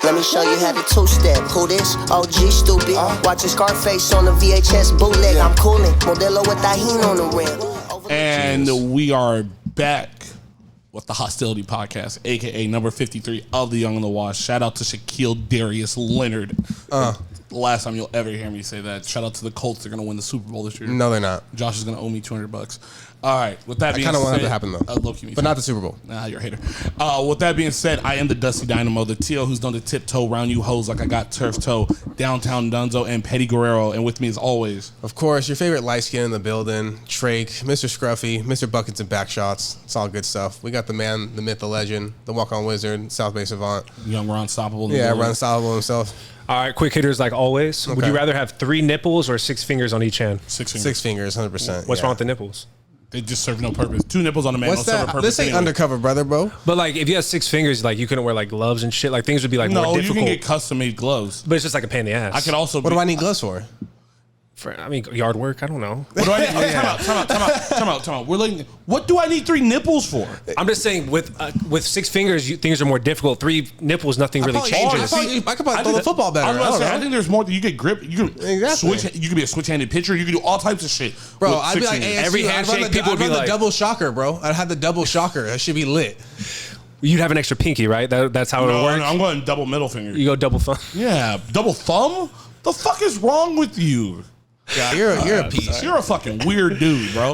Let me show you how to two-step. Who this? OG stupid. Watching Scarface on the VHS bootleg. I'm coolin'. Modelo with Tajín on the rim. And we are back with the Hostility Podcast, a.k.a. number 53 of the Young and the Washed. Shout out to Shaquille Darius Leonard. The last time you'll ever hear me say that. Shout out to the Colts. They're going to win the Super Bowl this year. No, they're not. Josh is going to owe me $200. All right. With that being said, I kind of want that to happen, though. But not the Super Bowl. Nah, you're a hater. With that being said, I am the Dusty Dynamo, the T.O. who's done the tiptoe round you hoes like I got turf toe, downtown Dunzo, and Petty Guerrero. And with me as always, of course, your favorite light skin in the building, Trake, Mr. Scruffy, Mr. Buckets and Backshots. It's all good stuff. We got the man, the myth, the legend, the walk-on wizard, South Bay Savant. Young Ron Stoppable. Yeah, Ron Stoppable himself. All right, quick hitters like always. Okay. Would you rather have 3 nipples or 6 fingers on each hand? 6 fingers. 6 fingers, 100%. What's wrong with the nipples? They just serve no purpose. 2 nipples on a man What's don't serve a that? purpose. This ain't anyway. undercover, brother, bro. But like, if you had 6 fingers, like you couldn't wear like gloves and shit. Like things would be like more difficult. No, you can get custom made gloves. But it's just like a pain in the ass. I could also. What do I need gloves for? I mean, yard work. I don't know. What do I need? Time out. We're like, what do I need 3 nipples for? I'm just saying, with 6 fingers, things are more difficult. 3 nipples, nothing really changes. I could probably throw the football better. I think there's more. You get grip. You can exactly. switch. You can be a switch-handed pitcher. You can do all types of shit. Bro, I'd be like, every handshake, people would be like, the double shocker, bro. I'd have the double shocker. That should be lit. You'd have an extra pinky, right? That's how it works. No, I'm going double middle finger. You go double thumb. Yeah, double thumb. The fuck is wrong with you? Yeah, you're a piece. You're a fucking weird dude, bro.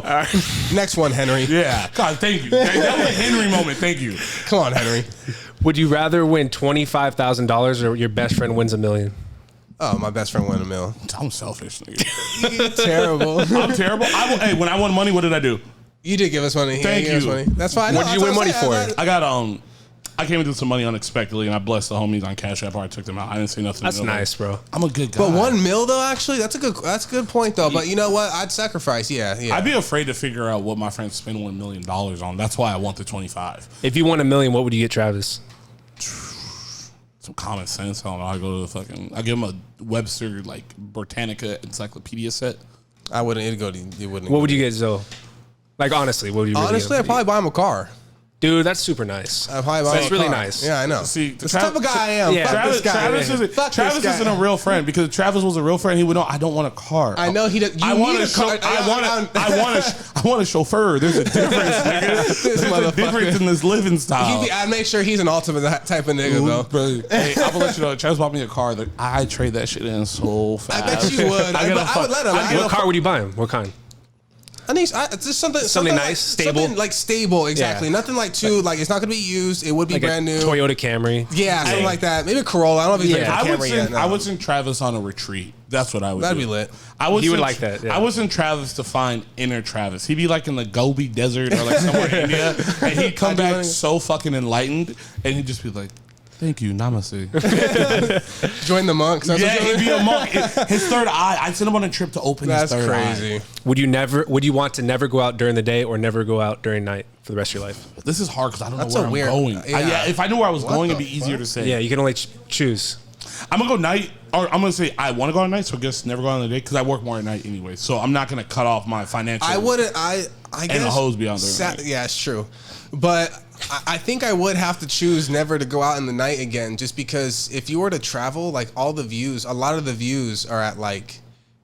Next one, Henry. Yeah. God, thank you. That was a Henry moment. Thank you. Come on, Henry. Would you rather win $25,000 or your best friend wins $1 million? Oh, my best friend won $1 million. I'm selfish, nigga. You're terrible. I'm terrible. Hey, when I won money, what did I do? You did give us money. Thank you. Money. That's fine. What did you win money for? I got I came into some money unexpectedly, and I blessed the homies on Cash App. I took them out. I didn't say nothing. That's nice, bro. I'm a good guy. But $1 million though, actually, that's a good point though. But you know what? I'd sacrifice. Yeah. I'd be afraid to figure out what my friends spend $1 million on. That's why I want the 25. If you won $1 million, what would you get Travis? Some common sense. I don't know. I go to I give him a Webster like Britannica encyclopedia set. I wouldn't. It'd go to. It wouldn't. What would you get, Zoe? Like honestly, what would you? Honestly, I'd probably buy him a car. Dude, that's super nice. That's really nice. Yeah, I know. See, the type of guy I am. Yeah. Travis isn't a real friend because if Travis was a real friend, he would know I don't want a car. I know he does. I want a chauffeur. There's a difference, nigga. There's a difference in this living style. I'd make sure he's an ultimate type of nigga though. Hey, I'm gonna let you know. Travis bought me a car that I trade that shit in so fast. I bet you would. I would let him. What car would you buy him? What kind? I think it's just something nice, stable, something like stable, exactly. Yeah. Nothing like too like it's not gonna be used. It would be like brand new. Toyota Camry, yeah, something like that. Maybe a Corolla. I don't know if he's ready for Camry yet. No. I would send Travis on a retreat. That's what I would. That'd do. be lit. He would like that. Yeah. I would send Travis to find inner Travis. He'd be like in the Gobi Desert or like somewhere in India, and he'd come back so fucking enlightened, and he'd just be like, "Thank you, namaste." Join the monks. Yeah, he'd be a monk. His third eye. I'd send him on a trip to open his third eye. That's crazy. Would you want to never go out during the day or never go out during night for the rest of your life? This is hard because I don't know where I'm going. Yeah. If I knew where I was going, it'd be easier to say. Yeah, you can only choose. I'm gonna go night, or I'm gonna say I want to go at night, so I guess never go on the day because I work more at night anyway. So I'm not gonna cut off my financial. I wouldn't. I guess. And the hose beyond there. Yeah, it's true, but I think I would have to choose never to go out in the night again, just because if you were to travel, like a lot of the views are at like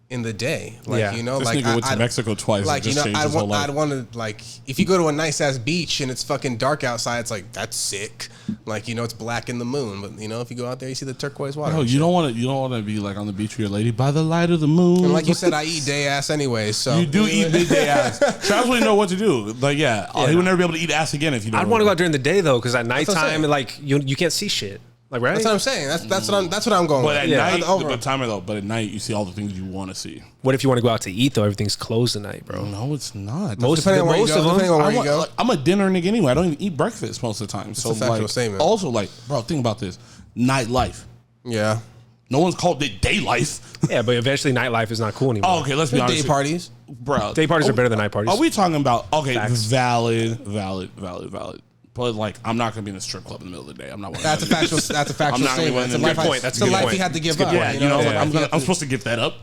in the day, like you know, this like nigga went to Mexico twice. Like you know, I'd want to like if you go to a nice ass beach and it's fucking dark outside, it's like that's sick. Like you know, it's black in the moon, but you know, if you go out there, you see the turquoise water. No, you don't want to be like on the beach with your lady by the light of the moon. And like you said, I eat day ass anyway, so you do eat big day ass. Travis wouldn't know what to do. Like he would never be able to eat ass again if you don't. I'd want to go out during the day though, because at nighttime, like you can't see shit. Like right? That's what I'm saying. That's what I'm going. But with. At night, but at night you see all the things you want to see. What if you want to go out to eat though? Everything's closed at night, bro. No, it's not. Most of them. I'm a dinner nigga anyway. I don't even eat breakfast most of the time. It's a factual statement. Also, like, bro, think about this: nightlife. Yeah. No one's called it day life. Yeah, but eventually nightlife is not cool anymore. Oh, okay, let's be honest. Day parties, bro. Day parties are better than night parties. Are we talking about Facts. valid? But like, I'm not gonna be in a strip club in the middle of the day. I'm not. That's a factual statement. That's a life he had to give up. Yeah, I'm supposed to give that up.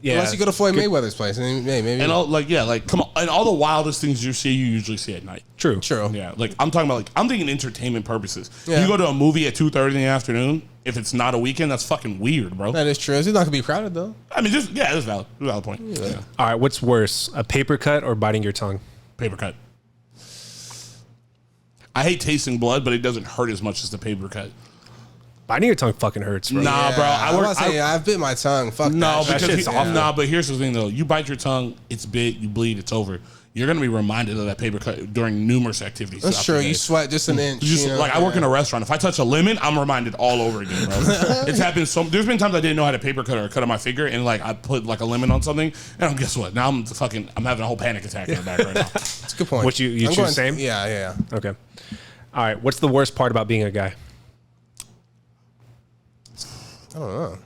Yeah. Unless you go to Floyd Mayweather's place, and maybe. And all, come on, and all the wildest things you usually see at night. True. Yeah, I'm talking about I'm thinking entertainment purposes. Yeah. You go to a movie at 2:30 in the afternoon. If it's not a weekend, that's fucking weird, bro. That is true. It's not gonna be crowded though. I mean, that's valid. Valid point. Yeah. All right, what's worse, a paper cut or biting your tongue? Paper cut. I hate tasting blood, but it doesn't hurt as much as the paper cut. Biting your tongue fucking hurts, bro. Nah, bro. I've bit my tongue. Fuck No, that. because but here's the thing though. You bite your tongue, it's bit, you bleed, it's over. You're gonna be reminded of that paper cut during numerous activities. That's true. You sweat just an inch. I work in a restaurant. If I touch a lemon, I'm reminded all over again, bro. It's happened there's been times I didn't know how to paper cut or cut on my finger, and I put a lemon on something, and guess what? Now I'm having a whole panic attack in the back right now. That's a good point. What you choose same? Yeah. Okay. All right. What's the worst part about being a guy? I don't know.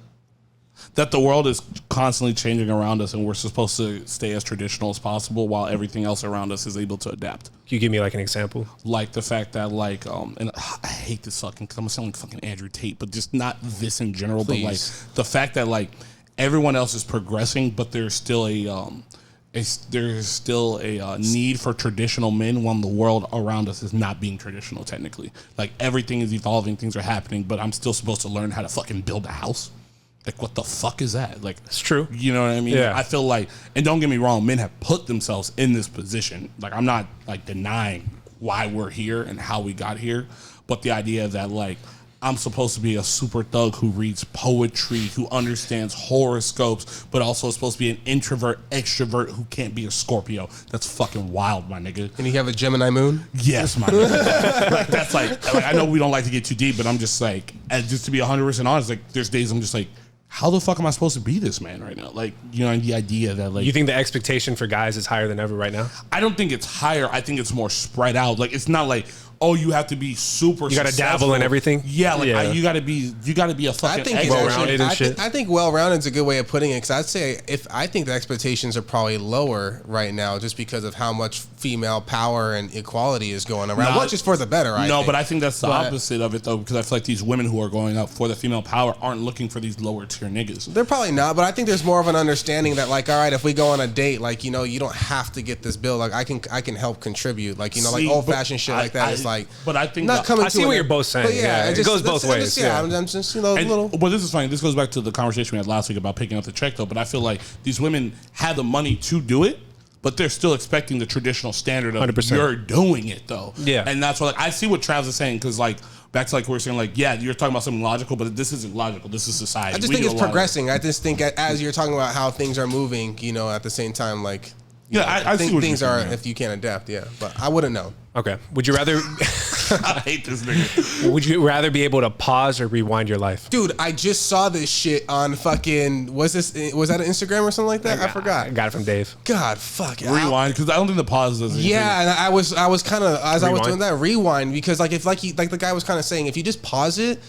That the world is constantly changing around us, and we're supposed to stay as traditional as possible while everything else around us is able to adapt. Can you give me an example? Like the fact that and I hate this fucking, because I'm gonna sound like fucking Andrew Tate, but just not this in general. Please. But the fact that everyone else is progressing, but there's still a need for traditional men when the world around us is not being traditional technically. Everything is evolving, things are happening, but I'm still supposed to learn how to fucking build a house. What the fuck is that? It's true. You know what I mean? Yeah. I feel and don't get me wrong, men have put themselves in this position. I'm not denying why we're here and how we got here, but the idea that I'm supposed to be a super thug who reads poetry, who understands horoscopes, but also is supposed to be an introvert, extrovert who can't be a Scorpio. That's fucking wild, my nigga. And you have a Gemini moon? Yes, my nigga. That's I know we don't like to get too deep, but I'm just just to be 100% honest, there's days I'm just how the fuck am I supposed to be this man right now? The idea that you think the expectation for guys is higher than ever right now? I don't think it's higher. I think it's more spread out. It's not you have to be super. You got to dabble in everything. Yeah, you got to be a fucking well-rounded and shit. I think well-rounded is a good way of putting it, because I'd say I think the expectations are probably lower right now just because of how much female power and equality is going around, which is for the better. But I think that's the opposite of it though, because I feel these women who are going up for the female power aren't looking for these lower tier niggas. They're probably not, but I think there's more of an understanding that all right, if we go on a date, you don't have to get this bill. I can help contribute. Old fashioned shit like that is But I think not coming. I see what you're both saying. It goes both ways. I'm just little. Well, this is funny. This goes back to the conversation we had last week about picking up the check, though. But I feel these women have the money to do it, but they're still expecting the traditional standard of 100%. You're doing it though. Yeah, and that's what I see what Travis is saying, because back to we're saying yeah, you're talking about something logical, but this isn't logical. This is society. I just think it's progressing. I just think as you're talking about how things are moving, at the same time, I think things are if you can't adapt. Yeah, but I wouldn't know. Okay. Would you rather? I hate this nigga. Would you rather be able to pause or rewind your life? Dude, I just saw this shit on fucking. Was that an Instagram or something like that? I forgot. I got it from Dave. God, fuck it. Rewind, because I don't think the pause does anything. Yeah, and I was kind of as rewind? I was doing that rewind, because if the guy was kind of saying, if you just pause it.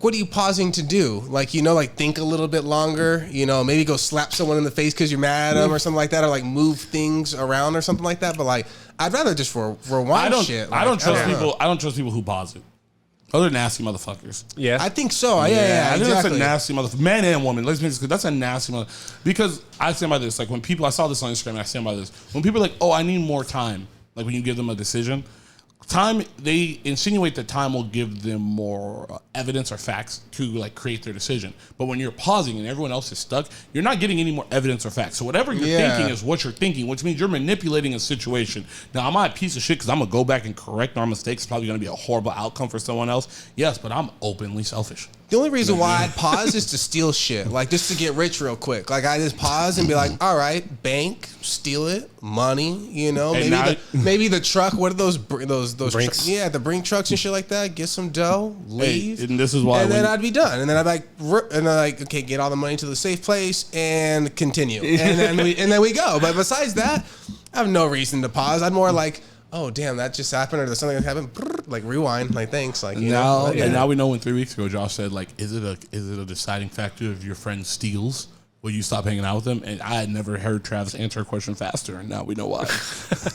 What are you pausing to do? Think a little bit longer, maybe go slap someone in the face because you're mad at them or something like that, or move things around or something like that. But I'd rather just rewind shit. I don't trust people. I don't trust people who pause it. Other nasty motherfuckers. Yeah, I think so. Yeah, I think exactly. that's a nasty motherfucker. Man and woman. Let's make this clear. That's a nasty motherfucker. Because I stand by this. When people, I saw this on Instagram, and I stand by this. When people are oh, I need more time. When you give them a decision. Time, they insinuate that time will give them more evidence or facts to create their decision. But when you're pausing and everyone else is stuck, you're not getting any more evidence or facts. So whatever you're thinking is what you're thinking, which means you're manipulating a situation. Now, am I a piece of shit because I'm going to go back and correct our mistakes? It's probably going to be a horrible outcome for someone else. Yes, but I'm openly selfish. The only reason why I'd pause is to steal shit, just to get rich real quick. I just pause and be all right, bank, steal it, money, maybe the truck. What are those Brinks? The Brink trucks and shit like that. Get some dough, leave, and this is why. And then I'd be done. And then I'd okay, get all the money to the safe place and continue. And then we go. But besides that, I have no reason to pause. I'm more oh damn, that just happened, or there's something that happened. Rewind, thanks, now we know. When 3 weeks ago, Josh said is it a deciding factor if your friend steals? Will you stop hanging out with them? And I had never heard Travis answer a question faster, and now we know why.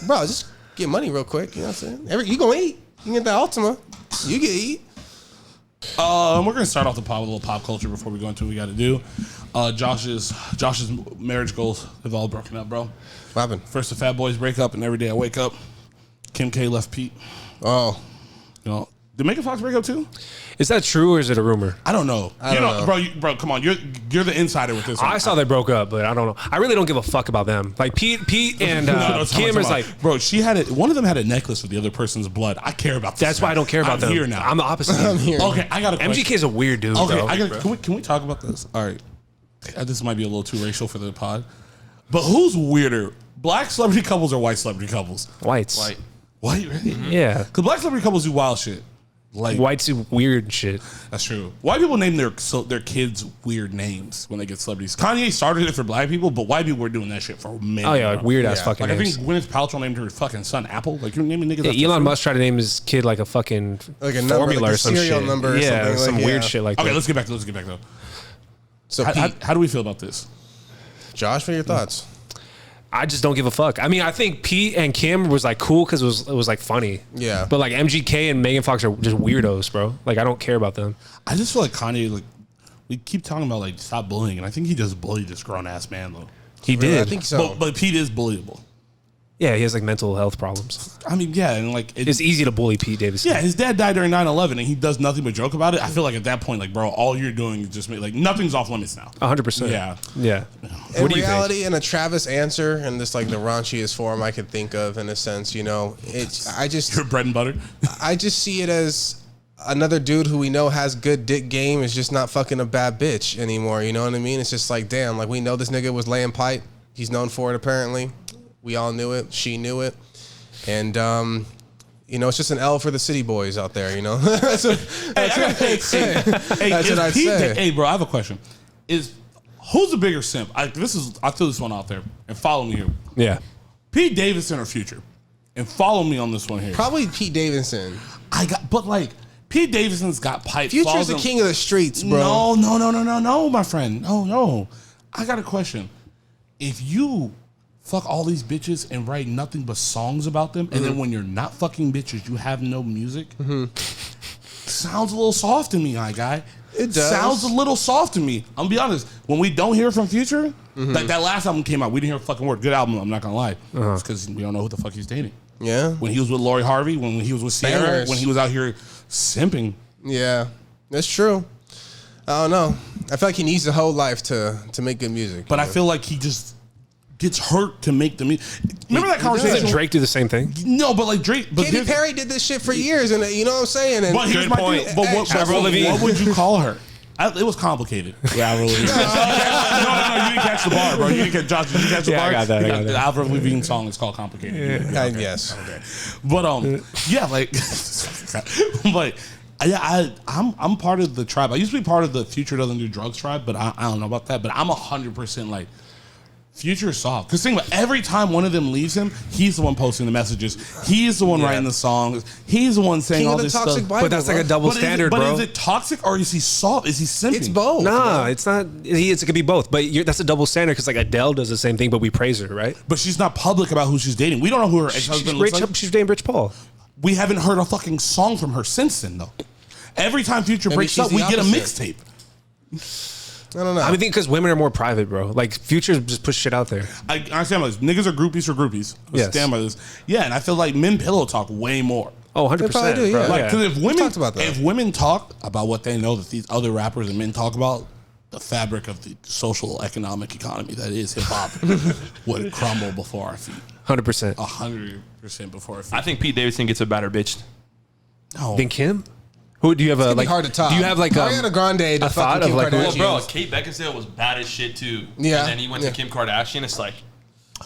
Bro, just get money real quick. You know what I'm saying? You gonna eat? You get that Ultima? You can eat. We're gonna start off the little pop culture before we go into what we got to do. Josh's marriage goals have all broken up, bro. What happened? First, the Fat Boys break up, and every day I wake up, Kim K left Pete. Oh. You know, did Megan Fox break up too? Is that true or is it a rumor? I don't know. I don't know. Bro, come on. You're the insider with this one. I saw they broke up, but I don't know. I really don't give a fuck about them. Like Pete and Kim is like, bro. She had it. One of them had a necklace with the other person's blood. I care about this. that's why I don't care about them. I'm here now. I'm the opposite. I'm here. Okay, I got a question. MGK is a weird dude. Okay, bro. can we talk about this? All right, this might be a little too racial for the pod, but who's weirder, black celebrity couples or white celebrity couples? Whites. White, really? Yeah. Because black celebrity couples do wild shit. Like Whites do weird shit. that's true. White people name their kids weird names when they get celebrities. Kanye started it for black people, but white people were doing that shit for a minute. Oh yeah, like weird ass Yeah. fucking Like I names. think Gwyneth Paltrow named her fucking son Apple. Like you're naming niggas. Yeah, after Elon fruit? Musk tried to name his kid like a fucking Like a number, formula like a or some serial shit. number or yeah, something, some like, weird yeah. shit like Okay, that. let's get back though. So How do we feel about this? Josh, what are your thoughts? I just don't give a fuck. I mean, I think Pete and Kim was like cool because it was like funny. Yeah. But like MGK and Megan Fox are just weirdos, bro. Like I don't care about them. I just feel like Kanye, like, we keep talking about, like, stop bullying, and I think he just bullied this grown-ass man, though. He Really? did. I think so. But Pete is bullyable. Yeah, he has like mental health problems. I mean, yeah, and, like... It's easy to bully Pete Davidson. Yeah, his dad died during 9/11, and he does nothing but joke about it. I feel like at that point, like, bro, all you're doing is just make, like, nothing's off limits now. 100%. Yeah. Yeah. In What do you reality, in a Travis answer, in this like the raunchiest form I could think of, in a sense, you know, Your bread and butter. I just see it as another dude who we know has good dick game is just not fucking a bad bitch anymore. You know what I mean? It's just like, damn, like we know this nigga was laying pipe. He's known for it apparently. We all knew it. She knew it. And, you know, it's just an L for the city boys out there, you know? That's what I'd say. That's what I'd say. Hey, bro, I have a question. Who's the bigger simp? I threw this one out there, and follow me here. Yeah. Pete Davidson or Future? And follow me on this one here. Probably Pete Davidson. But like, Pete Davidson's got pipe. Future's the king of the streets, bro. No, my friend. No. I got a question. If you fuck all these bitches and write nothing but songs about them, and then when you're not fucking bitches, you have no music, sounds a little soft to me, my guy. It does. Sounds a little soft to me. I'm gonna be honest. When we don't hear from Future, like that last album came out, we didn't hear a fucking word. Good album, I'm not gonna lie. It's because we don't know who the fuck he's dating. Yeah. When he was with Lori Harvey, when he was with Sierra, Bangers. when he was out here simping. Yeah. That's true. I don't know. I feel like he needs a whole life to make good music. But I feel like he just gets hurt to make the music. Remember that conversation? Doesn't Drake do the same thing? No, but like Drake. But Katy Perry did this shit for years, and you know what I'm saying? And But here's Good my point. thing. But Avril Lavigne. what would you call her? It was complicated. Yeah, Avril Lavigne. No, you didn't catch the bar, bro. You didn't catch Josh. Did you catch the Yeah, bar? I got that, I got The that. Avril Lavigne song is called Complicated. Yeah, okay. yes. But yeah, like, but yeah, I'm part of the tribe. I used to be part of the Future Doesn't Do Drugs tribe, but I don't know about that. But I'm 100% like Future is soft. Because think about it, every time one of them leaves him, he's the one posting the messages. He's the one writing the songs. He's the one saying King all of the this toxic stuff. Bible, But that's like a bro. double But standard, but bro. is it toxic or is he soft? Is he simping? It's both. Nah, bro. it's not. It could be both. But that's a double standard because like Adele does the same thing, but we praise her, right? But she's not public about who she's dating. We don't know who her She's ex-husband looks like. She's dating Rich Paul. We haven't heard a fucking song from her since then, though. Every time Future Maybe breaks she's up, the we get a opposite. mixtape. I don't know. I mean, because women are more private, bro. Like Future just push shit out there. I stand by this. Niggas are groupies for groupies. I Yes. stand by this. Yeah, and I feel like men pillow talk way more. Oh, 100%. They probably do, bro. yeah. Like, because if women talked about that. if women talk about what they know that these other rappers and men talk about, the fabric of the social economic economy that is hip hop would crumble before our feet. 100%. 100% before our feet. I think Pete Davidson gets a better bitch. No. Then Kim? Who do you have? It's A gonna be like hard to top. Do you have like Ariana Grande? a The thought fucking of Kim like? Kardashian. Well, bro, Kate Beckinsale was bad as shit too. Yeah. And then he went to Kim Kardashian. It's like,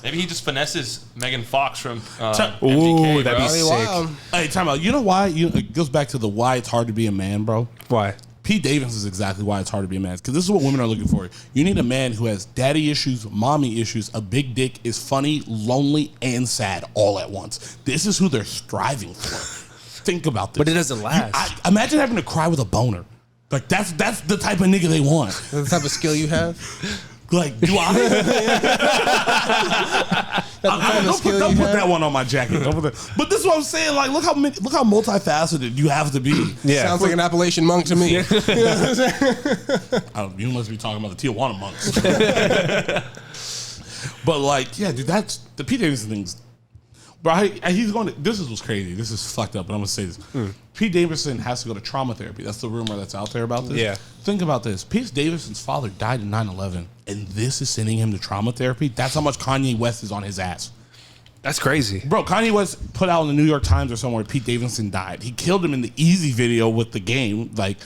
maybe he just finesses Megan Fox from Ooh, MGK, that'd be bro. Really sick. wild. Hey, time out. You know why? It goes back to the why it's hard to be a man, bro. Why? Pete Davidson is exactly why it's hard to be a man. Because this is what women are looking for. You need a man who has daddy issues, mommy issues, a big dick, is funny, lonely, and sad all at once. This is who they're striving for. Think about this. But it doesn't last. Imagine having to cry with a boner. Like that's the type of nigga they want. That's the type of skill you have. Like, do I? Don't put that one on my jacket. Don't put that. But this is what I'm saying. Like, look how multifaceted you have to be. Yeah, sounds like an Appalachian monk to me. You must be talking about the Tijuana monks. But like, yeah, dude, that's the Pete Davidson thing's. Bro, he's going to. This is what's crazy. This is fucked up. But I'm gonna say this. Pete Davidson has to go to trauma therapy. That's the rumor that's out there about this. Yeah. Think about this. Pete Davidson's father died in 9/11, and this is sending him to trauma therapy. That's how much Kanye West is on his ass. That's crazy. Bro, Kanye West put out in the New York Times or somewhere Pete Davidson died. He killed him in the Easy video with the game. Like,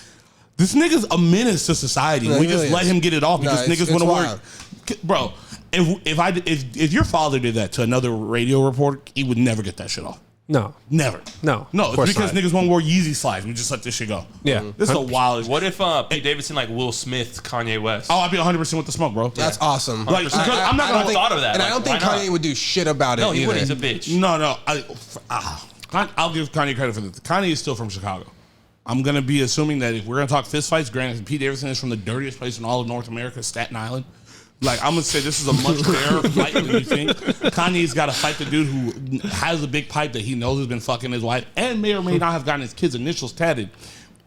this nigga's a menace to society. No, We he just really let is. him get it off because niggas want to wild. work. Bro, if your father did that to another radio reporter, he would never get that shit off. No. Never. No. No, of it's course because not. niggas won't wear Yeezy slides. We just let this shit go. Yeah. This is the wildest. What if Pete Davidson like Will Smith, Kanye West? Oh, I'd be 100% with the smoke, bro. That's awesome. Like, because I'm not I gonna never thought of that. And I Like, don't think why not? Kanye would do shit about it. No, he either. wouldn't. He's a bitch. No. I'll give Kanye credit for this. Kanye is still from Chicago. I'm going to be assuming that if we're going to talk fist fights, granted, Pete Davidson is from the dirtiest place in all of North America, Staten Island. Like, I'm going to say this is a much fairer fight than you think. Kanye's got to fight the dude who has a big pipe that he knows has been fucking his wife and may or may not have gotten his kids' initials tatted.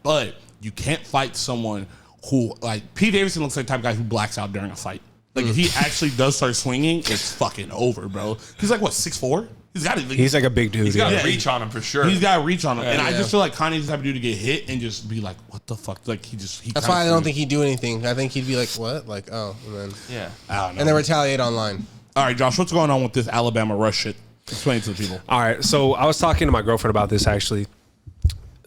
But you can't fight someone who, like, Pete Davidson looks like the type of guy who blacks out during a fight. Like, if he actually does start swinging, it's fucking over, bro. He's like, what, 6'4"? He's like a big dude. He's got Yeah. reach on him for sure. He's got reach on him. And I Yeah. just feel like Kanye's the type of dude to get hit and just be like, what the fuck? Like, he That's why I don't think he'd do anything. I think he'd be like, what? Like, oh. And then, Yeah. I don't know. and then retaliate online. All right, Josh, what's going on with this Alabama rush shit? Explain it to the people. All right. So I was talking to my girlfriend about this actually.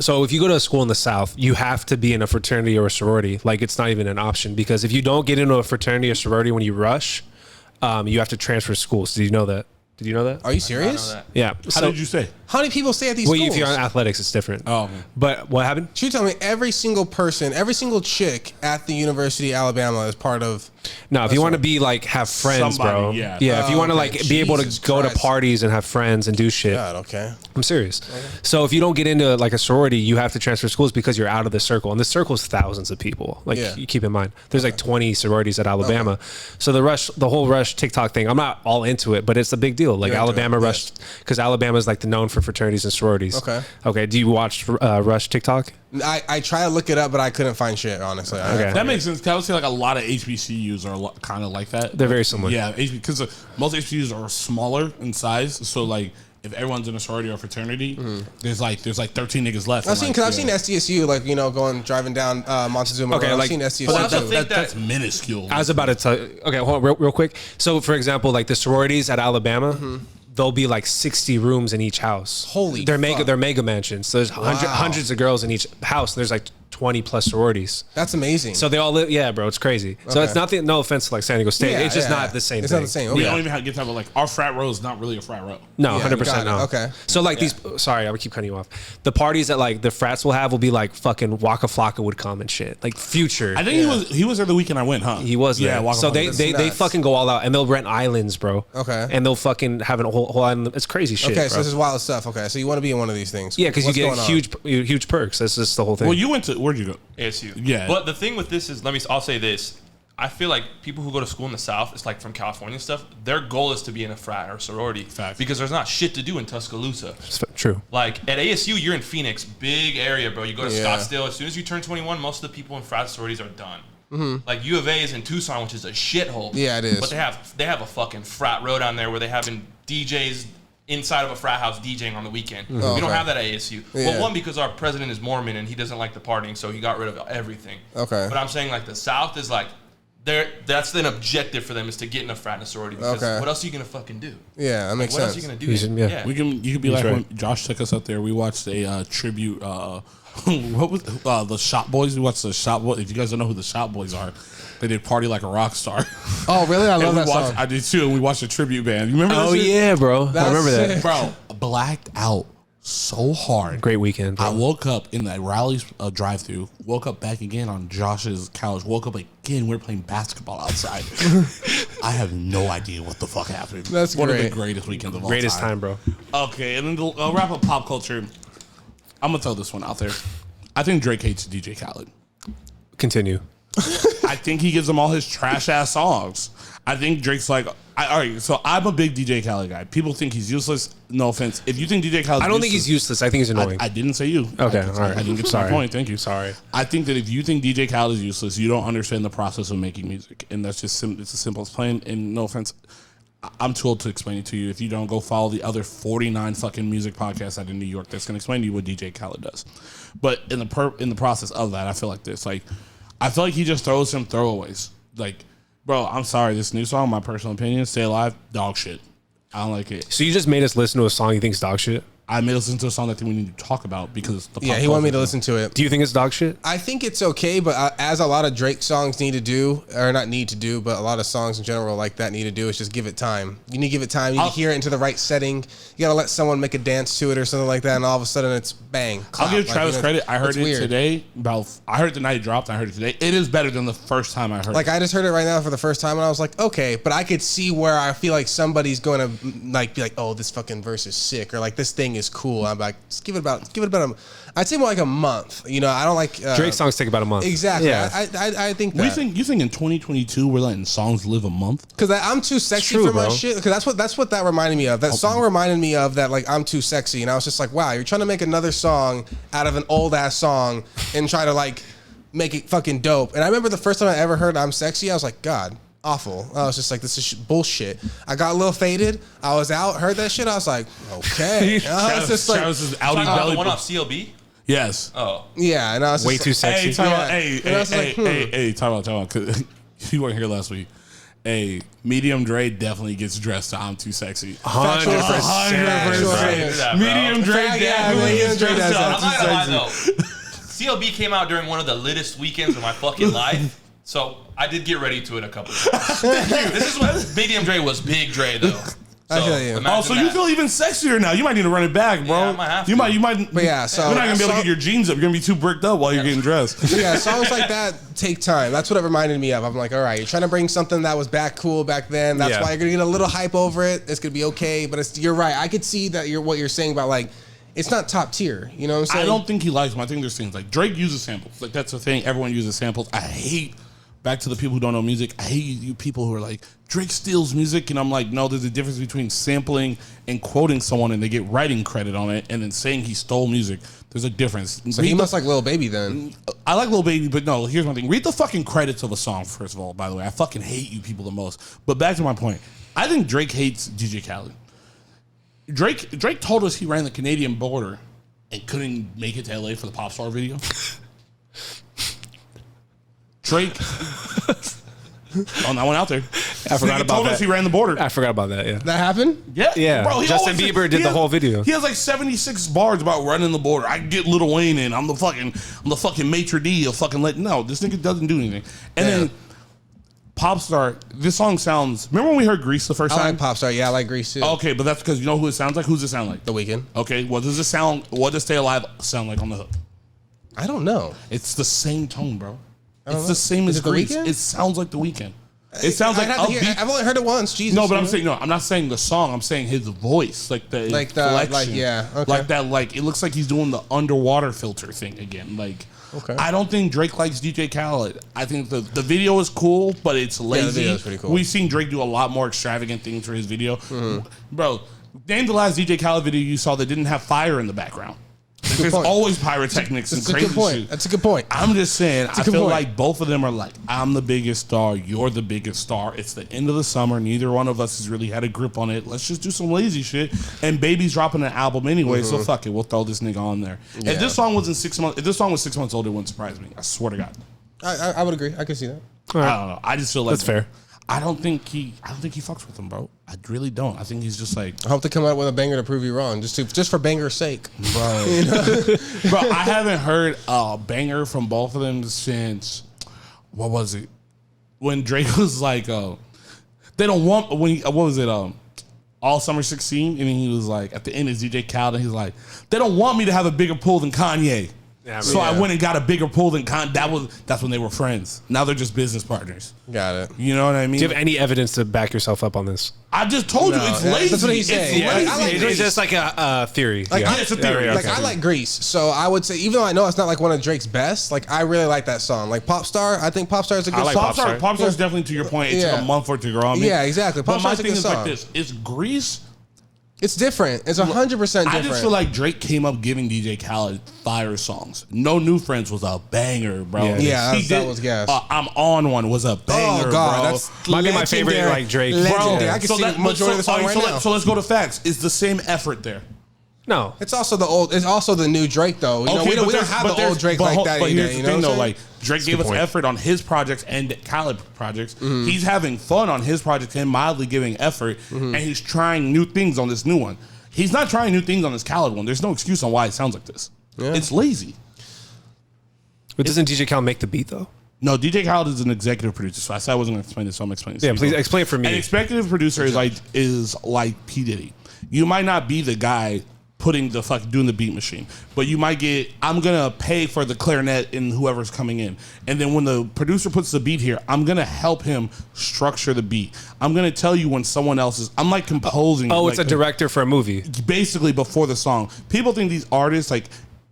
So if you go to a school in the South, you have to be in a fraternity or a sorority. Like, it's not even an option because if you don't get into a fraternity or sorority when you rush, you have to transfer schools. Did you know that? Did you know that? Are you serious? Yeah. How did you say? How many people stay at these Well, schools? if you're on athletics, it's different. Oh. But what happened? You tell me every single person, every single chick at the University of Alabama is part of. No, if you want to be like have friends, Somebody, bro. yeah. If you want to okay. like be able to Jesus go to Christ. parties and have friends and do shit. God, okay. I'm serious. So if you don't get into like a sorority, you have to transfer schools because you're out of the circle, and the circle is thousands of people. Like Yeah. you keep in mind, there's like 20 sororities at Alabama. So the whole rush TikTok thing, I'm not all into it, but it's a big deal. Like You're into Alabama it, rushed because Alabama is like known for fraternities and sororities. Okay. Okay. Do you watch Rush TikTok? I try to look it up, but I couldn't find shit, honestly. Okay. That makes sense. I would say like a lot of HBCUs are kind of like that. They're very similar. Yeah, because most HBCUs are smaller in size. So like, if everyone's in a sorority or fraternity, there's like 13 niggas left. I've seen SDSU, like, you know, driving down Montezuma. Okay, Road. like- I've seen SDSU. But I too. think that's minuscule. I was about to tell you. Okay, hold on, real quick. So, for example, like the sororities at Alabama, there'll be like 60 rooms in each house. Holy they're fuck. They're mega mansions. So there's hundreds of girls in each house. There's like 20 plus sororities. That's amazing. So they all live. Yeah, bro, it's crazy. So Okay. it's nothing. No offense to like San Diego State. Yeah, it's just yeah. not the same. It's thing. not the same. We Okay. don't even get to have like our frat row is not really a frat row. No, Yeah, 100% got it. no. Okay. So like these. Sorry, I would keep cutting you off. The parties that like the frats will have will be like fucking Waka Flocka would come and shit. Like Future. I think he was there the weekend I went, huh? He was there. Yeah, Waka So Flocka. they nuts. fucking go all out and they'll rent islands, bro. Okay. And they'll fucking have a whole island. It's crazy shit. Okay, bro. so this is wild stuff. Okay, so you want to be in one of these things. Yeah, because you What's get going on? huge perks. That's just the whole thing. Well, you went to where'd you go? ASU. Yeah. But the thing with this is, I'll say this. I feel like people who go to school in the South, it's like from California and stuff, their goal is to be in a frat or sorority. Facts. Because there's not shit to do in Tuscaloosa. True. Like at ASU, you're in Phoenix, big area, bro. You go to Yeah. Scottsdale. As soon as you turn 21, most of the people in frat sororities are done. Like U of A is in Tucson, which is a shithole. Yeah, it is. But they have a fucking frat road down there where they having DJs inside of a frat house DJing on the weekend. We don't okay. have that at ASU. Yeah. Well, one, because our president is Mormon and he doesn't like the partying, so he got rid of everything. Okay. But I'm saying like the South is like, that's an objective for them is to get in a frat and a sorority. Because Okay. what else are you gonna fucking do? Yeah, that makes What else sense. are you gonna do? Yeah. You could be like right. when Josh took us up there. We watched a tribute. What was the Shop Boys? We watched the Shop Boys. If you guys don't know who the Shop Boys are, they did "Party Like a Rock Star." Oh, really? I love And we that watched, song. I did too. And we watched a tribute band. You remember? Oh that shit? yeah, bro. I remember that. sick. Bro, blacked out so hard. Great weekend. I Bro. woke up in that Rally's drive-through. Woke up back again on Josh's couch. Woke up again. We're playing basketball outside. I have no idea what the fuck happened. That's one of great. the greatest weekends of all Greatest time, bro. Okay, and then to wrap up pop culture, I'm gonna throw this one out there. I think Drake hates DJ Khaled. Continue. I think he gives them all his trash ass songs. I think Drake's like, all right, so I'm a big DJ Khaled guy. People think he's useless. No offense. If you think DJ Khaled, I don't think he's useless. I think he's annoying. I didn't say you. Okay, all right. I didn't get to my point. Thank you. Sorry. I think that if you think DJ Khaled is useless, you don't understand the process of making music, and that's just it's as simple as plain. And no offense, I'm too old to explain it to you. If you don't go follow the other 49 fucking music podcasts out in New York, that's gonna explain to you what DJ Khaled does. But in the process of that, I feel like this. Like, I feel like he just throws some throwaways. Like, bro, I'm sorry. This new song, my personal opinion, Stay Alive, dog shit. I don't like it. So you just made us listen to a song you think's dog shit? I made us listen to a song that we need to talk about because the he wanted me to listen to it. Do you think it's dog shit? I think it's okay, but as a lot of Drake songs need to do, or not need to do, but a lot of songs in general like that need to do, is just give it time. You need to give it time. You need to hear it into the right setting. You gotta let someone make a dance to it or something like that, and all of a sudden it's bang. I'll give Travis credit. I heard it weird. today. I heard it the night it dropped. I heard it today. It is better than the first time I heard it. Like, I just heard it right now for the first time, and I was like, okay, but I could see where I feel like somebody's going to like be like, oh, this fucking verse is sick, or like this thing is cool. I'm like, just give it about I'd say more like a month. You know, I don't like Drake songs take about a month. Exactly. Yeah. I think that. You think in 2022 we're letting songs live a month? Because I'm too sexy for my shit. Because that's what that reminded me of. That song reminded me of that, like, I'm too sexy, and I was just like, wow, you're trying to make another song out of an old ass song and try to like make it fucking dope. And I remember the first time I ever heard I'm Sexy, I was like, God, awful. I was just like, this is bullshit. I got a little faded. I was out, heard that shit. I was like, okay. I was just like, Travis is outie Talking about belly. the one off CLB? Yes. Oh. yeah. And I was Way just too like, sexy. Hey, time Yeah. out. Hey, And I was like, time out. 'Cause you weren't here last week. Hey, Medium Dre definitely gets dressed to I'm Too Sexy. 100%. Medium Dre definitely gets dressed to I'm I'm not gonna lie Too though. Sexy. CLB came out during one of the littest weekends of my fucking life. So I did get ready to it a couple of times. This is when Medium Dre was Big Dre though. So, I feel you. Oh, so you feel even sexier now. You might need to run it back, bro. Yeah, I might have you to. might. But yeah, so you're not gonna be able to get your jeans up. You're gonna be too bricked up while you're getting dressed. yeah, songs like that take time. That's what it reminded me of. I'm like, all right, you're trying to bring something that was cool back then. That's why you're gonna get a little hype over it. It's gonna be okay, but you're right. I could see that what you're saying about, like, it's not top tier. You know what I'm saying? I don't think he likes them. I think there's things like Drake uses samples. Like, that's the thing. Everyone uses samples. I hate. Back to the people who don't know music, I hate you people who are like, Drake steals music, and I'm like, no, there's a difference between sampling and quoting someone and they get writing credit on it, and then saying he stole music. There's a difference. So he must like Lil Baby then. I like Lil Baby, but no, here's one thing. Read the fucking credits of a song, first of all, by the way. I fucking hate you people the most. But back to my point. I think Drake hates DJ Khaled. Drake told us he ran the Canadian border and couldn't make it to LA for the Pop Star video. Drake. On that one out there. I forgot about told that. us he ran the border. I forgot about that, yeah. That happened? Yeah. Bro, Justin Bieber did the whole video. He has like 76 bars about running the border. I can get Lil Wayne in. I'm the fucking maitre d' of fucking no, this nigga doesn't do anything. And then Popstar, this song sounds. Remember when we heard Grease the first I time? like Popstar. Yeah, I like Grease too. Okay, but that's because you know who it sounds like? Who's it sound like? The Weeknd. Okay, what does Stay Alive sound like on the hook? I don't know. It's the same tone, bro. It's know. the same Is as it The Grease. Weeknd? It sounds like The Weeknd. It sounds like upbeat. I've only heard it once. Jesus. No, but I'm not saying the song. I'm saying his voice, like the inflection. yeah, okay. Like that. Like it looks like he's doing the underwater filter thing again. Like, okay. I don't think Drake likes DJ Khaled. I think the video is cool, but it's lazy. the video is pretty cool. We've seen Drake do a lot more extravagant things for his video, Mm-hmm. bro. Name the last DJ Khaled video you saw that didn't have fire in the background. There's point. always pyrotechnics and That's a crazy good point. shit. That's a good point. I'm just saying, I good feel point. like both of them are like, I'm the biggest star, you're the biggest star. It's the end of the summer. Neither one of us has really had a grip on it. Let's just do some lazy shit. And Baby's dropping an album anyway, so fuck it. We'll throw this nigga on there. Yeah. If this song was 6 months old, it wouldn't surprise me. I swear to God. I would agree. I can see that. I don't know. I just feel like That's fair. I don't think he fucks with him, bro. I really don't. I think he's just like, I hope they come out with a banger to prove you wrong, just for banger's sake. bro. Bro, I haven't heard a banger from both of them since, what was it? When Drake was like, they don't want, what was it? All Summer 16, and then he was like, at the end is DJ Khaled, and he's like, they don't want me to have a bigger pull than Kanye. Yeah, So I went and got a bigger pull than that's when they were friends. Now they're just business partners. Got it. You know what I mean? Do you have any evidence to back yourself up on this? I just told you it's lazy. That's what he's saying. It's lazy. I like It's Grease. just like a theory. Like, Yeah, it's a theory. Like I like Grease, so I would say even though I know it's not like one of Drake's best, like I really like that song. Like Pop Star, I think Pop Star is a good I like song. Popstar. Popstar's definitely, to your point, it took a month for it to grow on me. Yeah, exactly. But my Popstar's a thing good is like song. this: it's Grease. It's different. It's 100% different. I just feel like Drake came up giving DJ Khaled fire songs. No New Friends was a banger, bro. Yeah, that was gas. I'm On One was a banger, Oh God, bro. that's Might be my favorite, legendary. like, Drake. Legendary. Yeah. I can see the majority of the song right now. So let's go to facts. It's the same effort there. No. It's also the old. It's also the new Drake though. You know, we don't have the old Drake like that. But either, here's you the know thing what though, I'm like Drake gave us point. effort on his projects and Khaled projects. Mm-hmm. He's having fun on his project and mildly giving effort, Mm-hmm. and he's trying new things on this new one. He's not trying new things on this Khaled one. There's no excuse on why it sounds like this. Yeah. It's lazy. But doesn't DJ Khaled make the beat though? No, DJ Khaled is an executive producer. So I said I wasn't going to explain this, so I'm explaining this. Yeah, to you. please explain it for me. An executive producer is like P Diddy. You might not be the guy doing the beat machine, but you might get. I'm gonna pay for the clarinet and whoever's coming in, and then when the producer puts the beat here, I'm gonna help him structure the beat. I'm gonna tell you when someone else is. I'm like composing. Oh, like, it's a director for a movie. basically before the song. People think these artists like.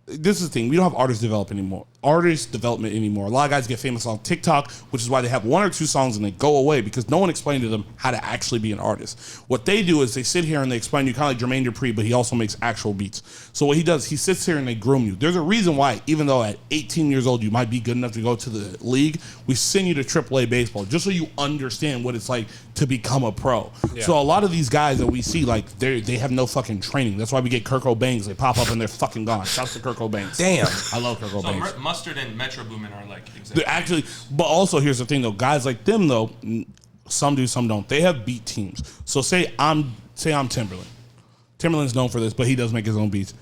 This is the thing. We don't have artist development anymore. A lot of guys get famous on TikTok, which is why they have one or two songs and they go away because no one explained to them how to actually be an artist. What they do is they sit here and they explain to you kind of like Jermaine Dupri, but he also makes actual beats. So what he does, he sits here and they groom you. There's a reason why, even though at 18 years old you might be good enough to go to the league, we send you to AAA baseball just so you understand what it's like to become a pro. Yeah. So a lot of these guys that we see, like they have no fucking training. That's why we get Kurt Cobains. They pop up and they're fucking gone. Shouts to Kurt Cobains. Damn. I love Kurt So Cobains. Mustard and Metro Boomin are like They're actually, but also here's the thing though, guys like them though, some do, some don't. They have beat teams. So say I'm Timberland. Timberland's known for this, but he does make his own beats.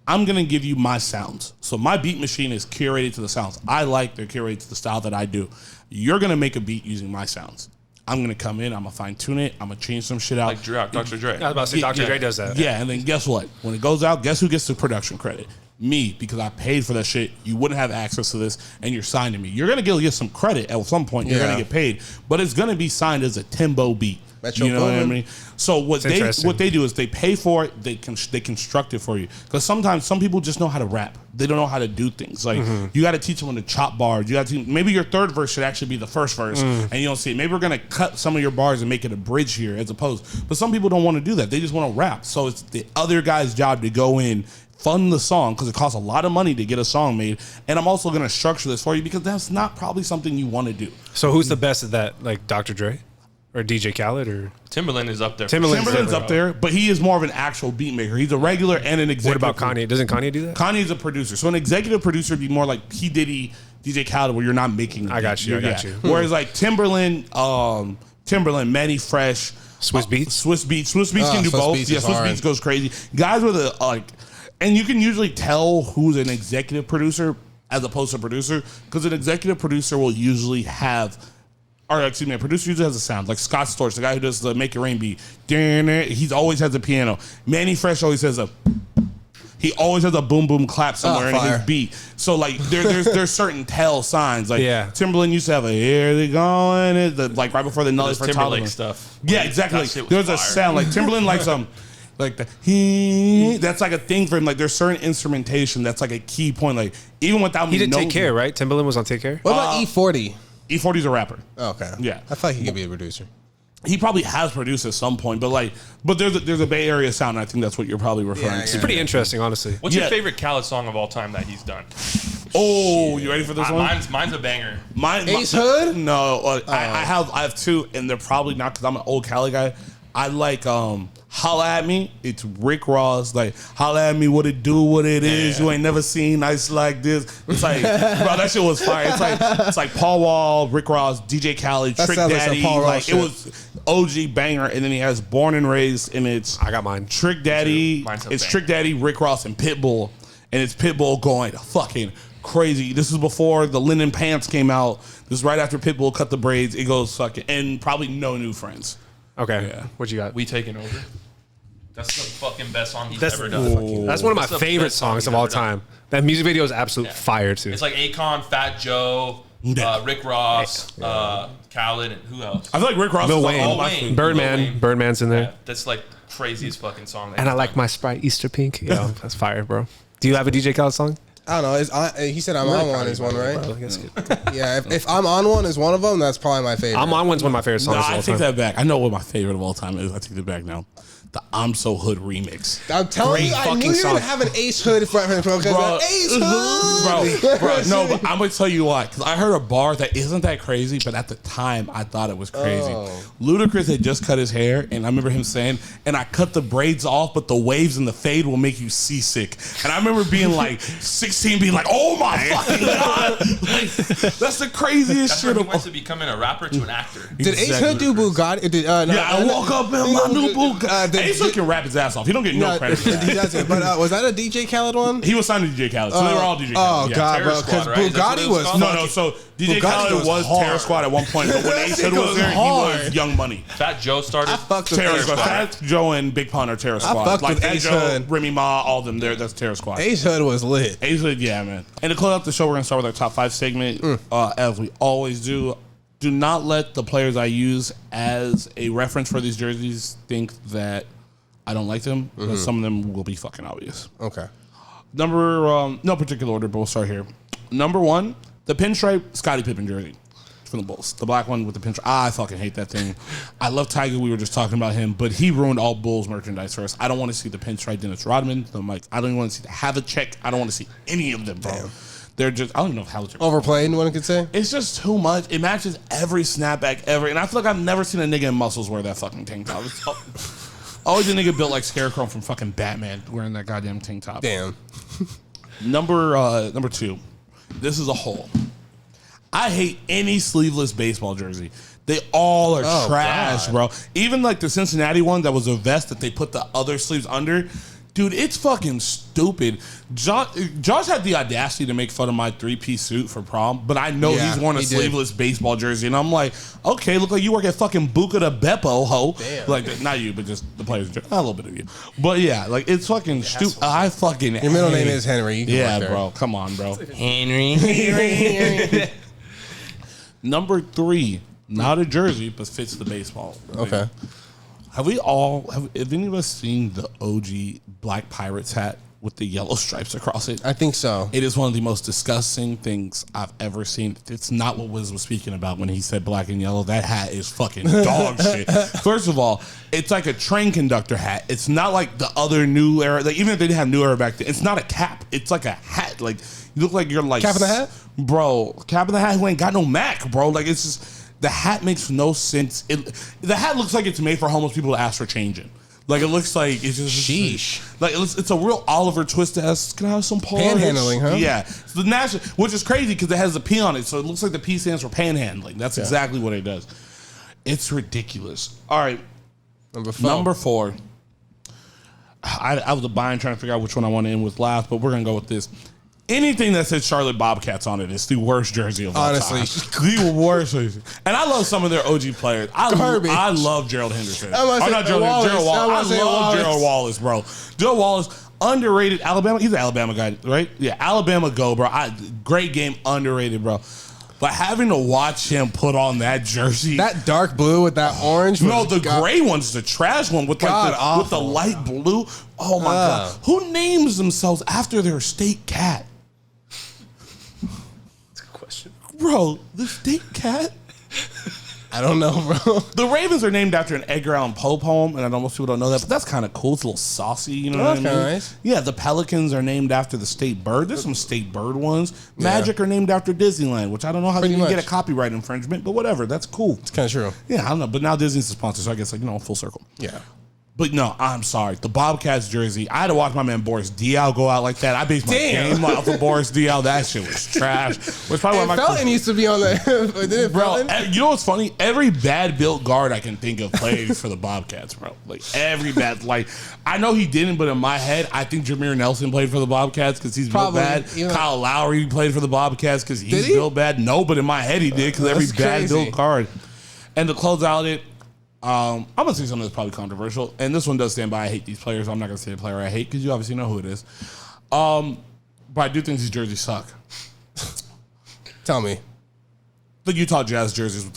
I'm gonna give you my sounds. So my beat machine is curated to the sounds I like. They're curated to the style that I do. You're gonna make a beat using my sounds. I'm gonna come in. I'm gonna fine tune it. I'm gonna change some shit out. like Dr. Dre. I was about to say Dr. Dre does that. Yeah, and then guess what? When it goes out, guess who gets the production credit? Me, because I paid for that shit. You wouldn't have access to this, and you're signed to me. You're gonna get some credit at some point. You're Yeah. gonna get paid, but it's gonna be signed as a Timbo beat. Metro You know what I Boomin. mean? So what interesting. they do is they pay for it. They construct it for you because sometimes some people just know how to rap. They don't know how to do things. Like you got to teach them to chop bars. You got to maybe your third verse should actually be the first verse, and you don't see it. Maybe we're gonna cut some of your bars and make it a bridge here as opposed. But some people don't want to do that. They just want to rap. So it's the other guy's job to go in, fund the song because it costs a lot of money to get a song made, and I'm also gonna structure this for you because that's not probably something you want to do. So who's the best at that? Like Dr. Dre or DJ Khaled or Timberland is up there. Timberland's up there, but he is more of an actual beat maker. He's a regular and an what executive. about Kanye? Doesn't Kanye do that? Kanye's a producer. So an executive producer would be more like P. Diddy, DJ Khaled, where you're not making the I got beat. you, I You're- got you. Whereas like Timberland, Manny Fresh, Swiss Beats? Swiss Beats can do Swiss both. Beats Yeah, is Swiss hard. Beats goes crazy. Guys with a like, and you can usually tell who's an executive producer as opposed to a producer because an executive producer will usually have. Or excuse me, a producer usually has a sound. Like Scott Storch, the guy who does the Make It Rain beat. He's always has a piano. Manny Fresh always has he always has a boom boom clap somewhere in fire. his beat. So like there's certain tell signs. Like Yeah. Timberland used to have a here they going like right before the Nelly Those for Timberlake Timberlake stuff. Yeah, exactly. That shit was There's a fire. sound like Timberland like some like the that's like a thing for him. Like there's certain instrumentation that's like a key point. Like even without me He did knowing- Take Care, right? Timberland was on Take Care. What about E40? E40's a rapper. Oh, okay. Yeah. I thought he could be a producer. He probably has produced at some point, but there's a Bay Area sound. And I think that's what you're probably referring Yeah, to. It's pretty interesting, honestly. What's Yeah. your favorite Khaled song of all time that he's done? Oh, you ready for this one? Mine's a banger. Ace Hood? No, I have two, and they're probably not because I'm an old Cali guy. I like Holla at Me. It's Rick Ross. Like Holla at Me, what it do, what it is. You ain't never seen nice like this. It's like, bro, that shit was fire. It's like Paul Wall, Rick Ross, DJ Khaled, That Trick sounds like some Daddy. Paul Wall Like shit. it was OG banger, and then he has Born and Raised, and it's I got mine. Trick Daddy. Mine's a It's banger. Trick Daddy, Rick Ross, and Pitbull, and it's Pitbull going fucking crazy. This is before the linen pants came out. This is right after Pitbull cut the braids. It goes fucking, and probably No New Friends. Okay. Yeah. What you got? We Taking Over. That's the fucking best song he's ever done. That's one of my That's the favorite best song songs he's of all ever done. time. That music video is absolute fire too. It's like Akon, Fat Joe, Rick Ross, Khaled, and who else? I feel like Rick Ross Lil is Wayne. all my Wayne. favorite. Birdman. Lil Wayne. Birdman's in there. Yeah, that's like craziest fucking song. And I like my Sprite Easter Pink. Yo, that's fire, bro. Do you have a DJ Khaled song? I don't know. He said I'm on one is one, right? Bro, that's good. Yeah. If I'm on one is one of them, that's probably my favorite. I'm on one's one of my favorite songs No, of I all take time. that back. I know what my favorite of all time is. I take it back now. The I'm So Hood remix. I'm telling Great you, I fucking knew you were song. gonna have an Ace Hood reference, bro. Because Ace Hood, bro, no, but I'm gonna tell you why. Because I heard a bar that isn't that crazy, but at the time I thought it was crazy. Ludacris had just cut his hair, and I remember him saying, "And I cut the braids off, but the waves and the fade will make you seasick." And I remember being like 16, being like, "Oh my fucking god!" Like, that's the craziest That's shit where he of went to becoming a rapper to an actor. Did Ace Hood do Bugatti? Yeah, I woke up in my new Bugatti. Ace Hood can rap his ass off. He don't get no credit for that. He doesn't. But was that a DJ Khaled one? He was signed to DJ Khaled, so they were all DJ Khaled. Oh yeah. god, Terror bro! Squad, Because right? Is that what Bugatti it was was called? No, so DJ Bugatti Khaled goes was hard. Terror Squad at one point, but when Ace Hood was goes there, he hard. was Young Money. Fat Joe started. I fucked with Terror Ace Squad. Hood. Fat Joe and Big Pun are Terror Squad. fucked Like with Fat Ace Joe, Hood. Remy Ma, all of them there. That's Terror Squad. Ace Hood was lit. Ace Hood, yeah, man. And to close out the show, we're gonna start with our top 5 segment, as we always do. Do not let the players I use as a reference for these jerseys think that I don't like them, because some of them will be fucking obvious. Okay. No particular order, but we'll start here. Number 1, the pinstripe Scottie Pippen jersey from the Bulls. The black one with the pinstripe. I fucking hate that thing. I love Tiger. We were just talking about him, but he ruined all Bulls merchandise for us. I don't want to see the pinstripe Dennis Rodman. I'm like, I don't even want to see the Havlicek. I don't want to see any of them, bro. Damn. They're just, I don't even know if Havlicek. Overplayed, one could say. It's just too much. It matches every snapback ever. And I feel like I've never seen a nigga in muscles wear that fucking tank top. It's always a nigga built like Scarecrow from fucking Batman wearing that goddamn tank top. Damn. Number 2. This is a hole. I hate any sleeveless baseball jersey. They all are trash, God. bro. Even like the Cincinnati one that was a vest that they put the other sleeves under. Dude, it's fucking stupid. Josh had the audacity to make fun of my 3-piece suit for prom, but I know Yeah, he's worn a he did. sleeveless baseball jersey, and I'm like, okay, look like you work at fucking Buca de Beppo, ho. Damn. Like, not you, but just the players. A little bit of you. But yeah, like, it's fucking stupid. I fucking Your middle name hate- is Henry. You can Yeah, work there. bro. Come on, bro. Henry. Number 3, not a jersey, but fits the baseball. Okay. Have any of us seen the OG Black Pirates hat with the yellow stripes across it? I think so. It is one of the most disgusting things I've ever seen. It's not what Wiz was speaking about when he said black and yellow. That hat is fucking dog shit. First of all, it's like a train conductor hat. It's not like the other new era. Like, even if they didn't have new era back then, it's not a cap. It's like a hat. Like, you look like you're like Cap in the hat? bro. Cap in the hat who ain't got no Mac, bro. Like, it's just. The hat makes no sense. The hat looks like it's made for homeless people to ask for change in. Like, it looks like it's just Sheesh. Like, it's a real Oliver Twist-esque. Can I have some porridge? Panhandling, huh? Yeah, it's the national, which is crazy because it has the P on it, so it looks like the P stands for panhandling. That's exactly what it does. It's ridiculous. All right, number 4. I was a bind trying to figure out which one I want to end with last, but we're gonna go with this. Anything that says Charlotte Bobcats on it is the worst jersey of all Honestly. time. The worst jersey. And I love some of their OG players. Garbage. I love Gerald Henderson. I was Oh, saying not Gerald Wallace. Henderson. Gerald Wallace. I was I saying love Wallace. Gerald Wallace, bro. Gerald Wallace, underrated Alabama. He's an Alabama guy, right? Yeah, Alabama go, bro. Great game, underrated, bro. But having to watch him put on that jersey. That dark blue with that orange. No, was the gray one's the trash one with like with the awful. light blue. Oh my god! Who names themselves after their state cat? That's a good question. Bro, the state cat. I don't know, bro. The Ravens are named after an Edgar Allan Poe poem, and I know most people don't know that, but that's kind of cool. It's a little saucy, you know what I mean? That's kinda nice. Yeah, the Pelicans are named after the state bird. There's some state bird ones. Magic are named after Disneyland, which I don't know how Pretty they can get much. a copyright infringement, but whatever. That's cool. It's kind of true. Yeah, I don't know. But now Disney's the sponsor, so I guess, like, full circle. Yeah. But no, I'm sorry. The Bobcats jersey, I had to watch my man Boris Diaw go out like that. I based my game off of Boris Diaw. That shit was trash. Which probably why And my Felton used to be on the. Didn't Bro, Felton? you know what's funny? Every bad built guard I can think of played for the Bobcats, bro. Like, every bad, like, I know he didn't, but in my head, I think Jameer Nelson played for the Bobcats because he's built Probably, bad. yeah. Kyle Lowry played for the Bobcats because he's Did he? built bad. No, but in my head he did because every That's bad crazy. built guard. And to close out it, I'm gonna say something that's probably controversial, and this one does stand by. I hate these players. I'm not gonna say a player I hate because you obviously know who it is. But I do think these jerseys suck. Tell me. The Utah Jazz jerseys,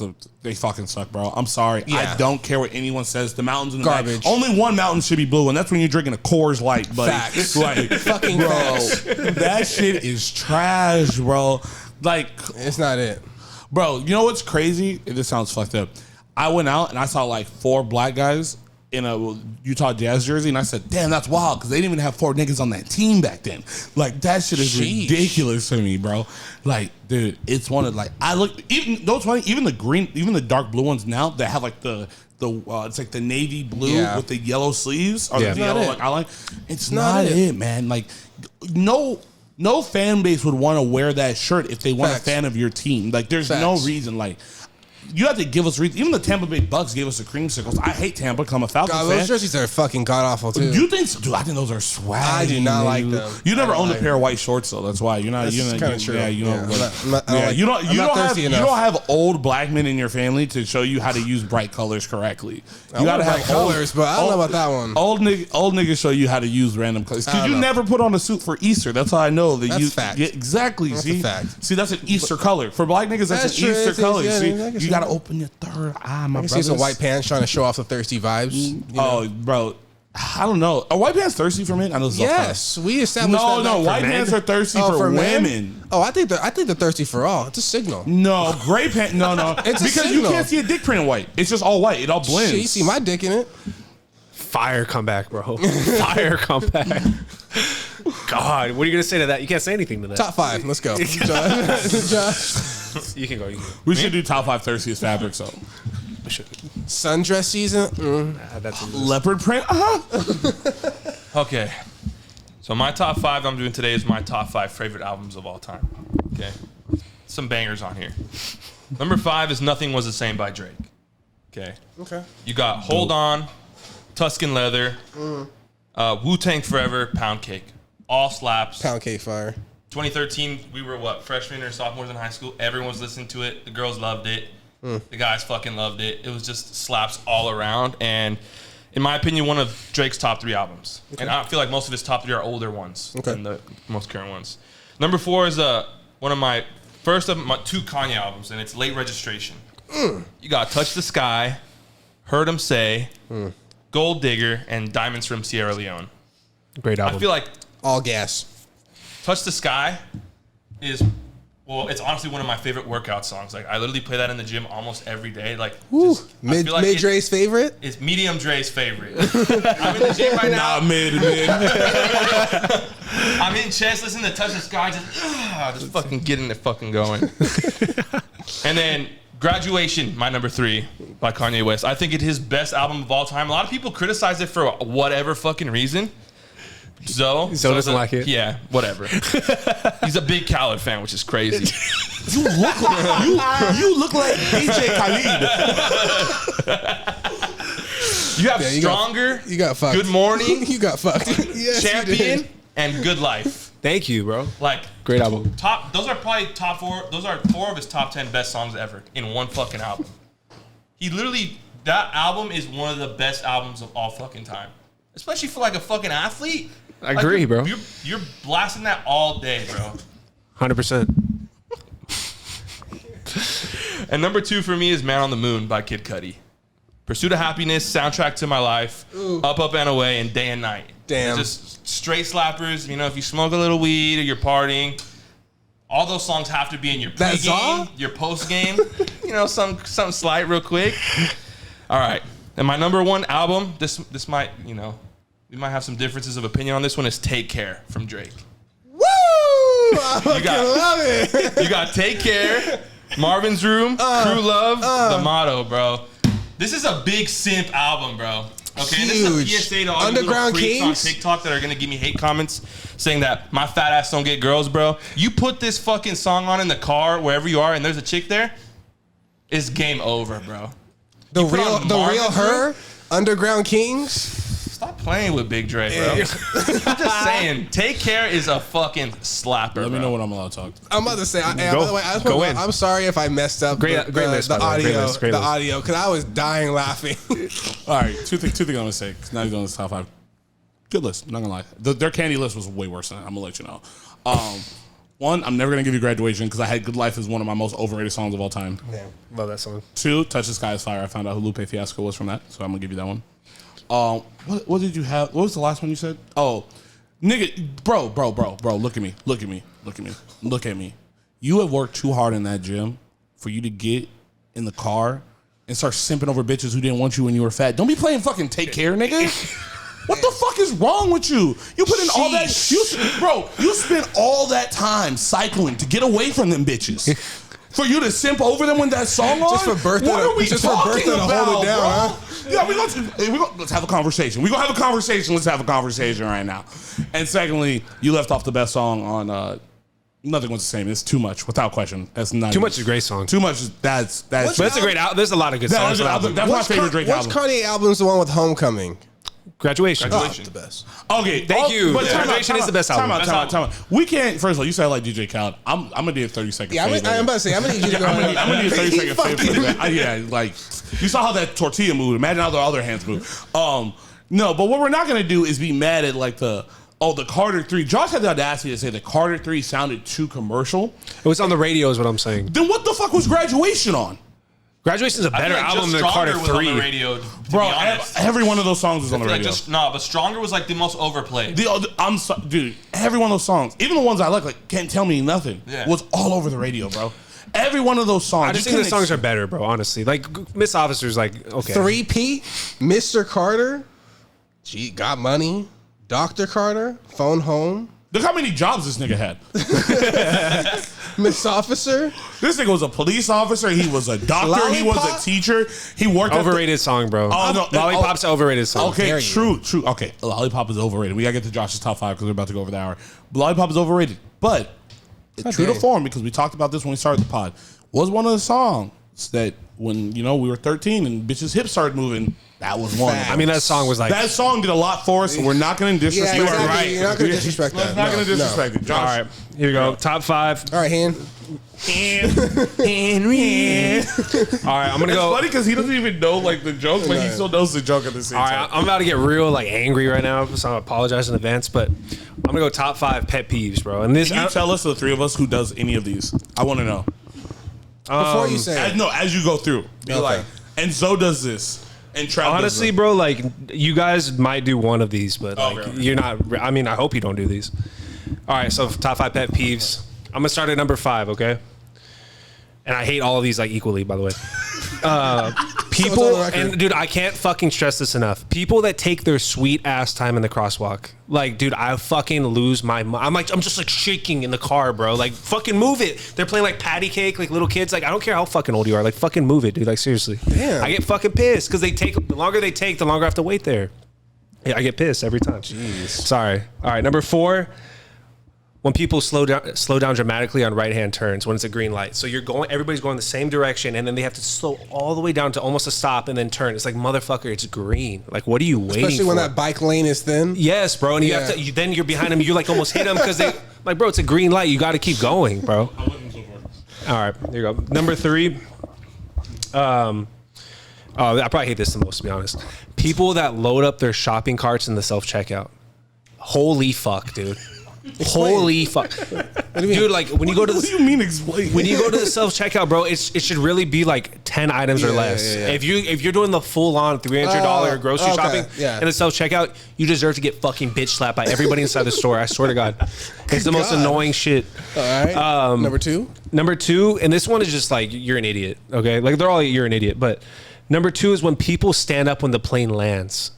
they fucking suck, bro. I'm sorry. Yeah. I don't care what anyone says. The mountains in the Garbage. back. Only one mountain should be blue, and that's when you're drinking a Coors Light, buddy. Facts. Like, Fucking bro, facts. that shit is trash, bro. Like, It's not it. bro, you know what's crazy? This sounds fucked up. I went out and I saw like 4 black guys in a Utah Jazz jersey, and I said, damn, that's wild, because they didn't even have 4 niggas on that team back then. Like, that shit is Sheesh. ridiculous to me, bro. Like, dude, it's one of, like, I look, even, those funny, even the green, even the dark blue ones now that have like the it's like the navy blue with the yellow sleeves, or the yellow, like, outline. It's not it, man. Like, no fan base would want to wear that shirt if they weren't a fan of your team. Like, there's no reason, like, you have to give us reason. Even the Tampa Bay Bucks gave us the creamsicles. I hate Tampa because I'm a Falcons fan. Those jerseys are fucking god awful too. You think so? Dude, I think those are swag. I do not like them. You never owned a pair of white shorts, though. That's why you're not. That's kind of true. Yeah, you know. You don't have old black men in your family to show you how to use bright colors correctly. You gotta have colors, but I don't know about that one. Old niggas show you how to use random colors because you never put on a suit for Easter. That's how I know that that's fact. Yeah, exactly. That's see, a fact. See, that's an Easter color for black niggas. That's an Easter color. See, you gotta open your third eye, my brother. See some white pants trying to show off the thirsty vibes. You know? Oh, bro. I don't know. Are white pants thirsty for men? I know this is yes, we established that. No, white pants are thirsty for women. Oh, I think they're thirsty for all. It's a signal. No, gray pants. No. It's a because signal. you can't see a dick print in white. It's just all white. It all blends. Shit, you see my dick in it. Fire comeback, bro. Fire comeback. God, what are you gonna say to that? You can't say anything to that. Top 5. Let's go. Josh. You can go. We should do top 5 thirstiest fabrics. So We should. Sundress season. That's a leopard print. Okay. So my top 5 I'm doing today is my top 5 favorite albums of all time. Okay. Some bangers on here. Number 5 is Nothing Was the Same by Drake. Okay. You got Hold On, Tuscan Leather, Wu-Tang Forever, Pound Cake. All slaps. Pound cake fire. 2013, we were freshmen or sophomores in high school. Everyone was listening to it. The girls loved it. The guys fucking loved it. It was just slaps all around. And in my opinion, one of Drake's top 3 albums. And I feel like most of his top 3 are older ones than the most current ones. Number 4 is one of my first of my 2 Kanye albums, and it's Late Registration. You got Touch the Sky, Heard Him Say, Gold Digger, and Diamonds from Sierra Leone. great album. I feel like All gas. Touch the Sky is, well, it's honestly one of my favorite workout songs. Like, I literally play that in the gym almost every day. Like, I Mid feel like Dre's favorite? it's Medium Dre's favorite. I'm in the gym right now. Mid. I'm in chest, listening to Touch the Sky, just fucking getting it fucking going. And then Graduation, my number 3 by Kanye West. I think it's his best album of all time. A lot of people criticize it for whatever fucking reason. Zoe doesn't like it. Yeah, whatever. He's a big Khaled fan, which is crazy. You look like DJ Khaled. You have Stronger. You got fucked. Good Morning. You got fucked. Yes, you Champion did. and Good Life. Thank you, bro. Like, Great album. those are probably top 4. Those are 4 of his top 10 best songs ever in one fucking album. That album is one of the best albums of all fucking time, especially for like a fucking athlete. I agree, bro. You're blasting that all day, bro. 100%. And number 2 for me is Man on the Moon by Kid Cudi. Pursuit of Happiness, Soundtrack to My Life, Up, Up, and Away, and Day and Night. Damn. They're just straight slappers. You know, if you smoke a little weed or you're partying, all those songs have to be in your That's all? pregame, your postgame. You know, something slight real quick. All right. And my number 1 album, this might, you know, we might have some differences of opinion on this one, is Take Care from Drake. Woo! I love it. You got Take Care, Marvin's Room, True Love, The Motto, bro. This is a big simp album, bro. Okay, and this is a Huge. PSA to all Underground you little freaks Kings? on TikTok that are gonna give me hate comments saying that my fat ass don't get girls, bro. You put this fucking song on in the car, wherever you are, and there's a chick there, it's game over, bro. The You put real on Marvin's her? Room? Underground Kings? Stop playing with Big Dre, bro. I'm just saying, Take Care is a fucking slapper. Let me bro. know when I'm allowed to talk. I'm about to say, by Go- the way, go in. I'm sorry if I messed up Great list, the by the way. Great audio, list, great the list. audio, because I was dying laughing. All right, two things I'm gonna say. 'Cause now you're going to top 5. Good list. I'm not gonna lie. Their candy list was way worse than that. I'm gonna let you know. One, I'm never gonna give you Graduation because I Had Good Life is one of my most overrated songs of all time. Damn, love that song. 2, Touch the Sky is Fire. I found out who Lupe Fiasco was from that, so I'm gonna give you that one. What did you have? What was the last one you said? Oh, nigga, bro. Look at me. You have worked too hard in that gym for you to get in the car and start simping over bitches who didn't want you when you were fat. Don't be playing fucking Take Care, nigga. What the fuck is wrong with you? You put in all that, you spent all that time cycling to get away from them bitches. For you to simp over them when that song on? Just for birthday, What are we just for talking birthday to about, hold it down, bro? huh? Yeah, let's have a conversation. We're gonna have a conversation. Let's have a conversation right now. And secondly, you left off the best song on Nothing Was the Same. It's Too Much, without question. That's not Too Much is a great song. Too Much is that's But it's a great album. There's a lot of good songs. that's my favorite Drake Which album. Kanye album's the one with Homecoming? Graduation. Graduation. The best. Okay, Thank you. But Graduation is the best album. Time out. We can't. First of all, you said I like DJ Khaled. I'm gonna do a 30-second. Yeah, I'm about to say, I'm gonna need you to go. I'm gonna need a 30-second favor. For that. Yeah, like you saw how that tortilla moved. Imagine how the other hands move. No, but what we're not gonna do is be mad at like the Carter 3. Josh had the audacity to say the Carter 3 sounded too commercial. It was on the radio, is what I'm saying. Then what the fuck was Graduation on? Graduation is a better album than Carter 3. Was on the radio, to Bro, be honest. every one of those songs was on the Like radio. but Stronger was like the most overplayed. Dude, every one of those songs, even the ones I like Can't Tell Me Nothing, was all over the radio, bro. Every one of those songs. I just think the songs are better, bro, honestly. Like, Miss Officer's like, okay. 3P, Mr. Carter, Got Money, Dr. Carter, Phone Home, Look how many jobs this nigga had. Miss Officer. This nigga was a police officer. He was a doctor. He was a teacher. He worked Overrated song, bro. Oh, no. Lollipop's an overrated song. Okay, true. Okay, Lollipop is overrated. We gotta get to Josh's top 5 because we're about to go over the hour. Lollipop is overrated, but it's true to form because we talked about this when we started the pod. Was one of the songs that when we were 13 and bitches' hips started moving. That was one. I mean, that song was like that song did a lot for us. And we're not going to disrespect. Yeah, exactly. Right. You're not going to disrespect that. We're not going to disrespect it. Josh. All right, here we go. Top 5. All right, Han. All right, I'm gonna It's go. funny because he doesn't even know like the joke, but he still knows the joke at the same All time. right, I'm about to get real like angry right now, so I apologize in advance. But I'm gonna go top 5 pet peeves, bro. And this, Can you tell us, the three of us, who does any of these? I want to know. Before you say it. As you go through, be like, and Zoe does this, and Trav honestly, does bro, like you guys might do one of these, but like okay. you're not. I mean, I hope you don't do these. All right, so top 5 pet peeves. I'm gonna start at number 5, okay? And I hate all of these like equally, by the way. People and dude, I can't fucking stress this enough. People that take their sweet ass time in the crosswalk, like, dude, I fucking lose my. I'm just like shaking in the car, bro. Like, fucking move it. They're playing like patty cake, like little kids. Like, I don't care how fucking old you are. Like, fucking move it, dude. Like, seriously. Damn. I get fucking pissed because the longer they take, the longer I have to wait there. Yeah, I get pissed every time. Jeez. Sorry. All right, number 4. When people slow down dramatically on right-hand turns when it's a green light. So everybody's going the same direction, and then they have to slow all the way down to almost a stop and then turn. It's like, motherfucker, it's green. Like, what are you waiting for? Especially when that bike lane is thin. Yes, bro. And you have to. Then you're behind them. You like almost hit them because they like, bro. It's a green light. You got to keep going, bro. All right, there you go. Number 3. I probably hate this the most, to be honest. People that load up their shopping carts in the self-checkout. Holy fuck, dude. Holy fuck, dude! Like when you go to what do you mean explain? When you go to the self checkout, bro, it should really be like 10 items or less. Yeah. If you're doing the full on $300 grocery shopping in the self checkout, you deserve to get fucking bitch slapped by everybody inside the store. I swear to God, it's the most annoying shit. All right. Number 2. Number 2, and this one is just like you're an idiot. Okay, like they're all you're an idiot. But number 2 is when people stand up when the plane lands.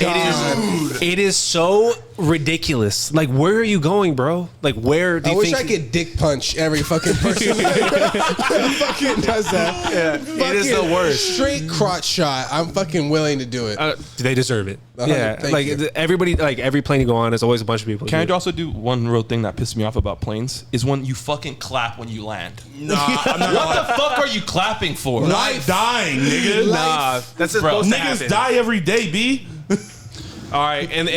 It is so ridiculous. Like, where are you going, bro? Like, where do you think? I wish I could dick punch every fucking person that fucking does that. Yeah, it is the worst. Straight crotch shot. I'm fucking willing to do it. They deserve it. Yeah, Thank like you. everybody, like every plane you go on, there's always a bunch of people. Can I also do one real thing that pisses me off about planes is when you fucking clap when you land. Nah, I'm not What the fuck are you clapping for? Life dying, nigga. Nah, that's supposed to Niggas happen. die every day, B. All right, and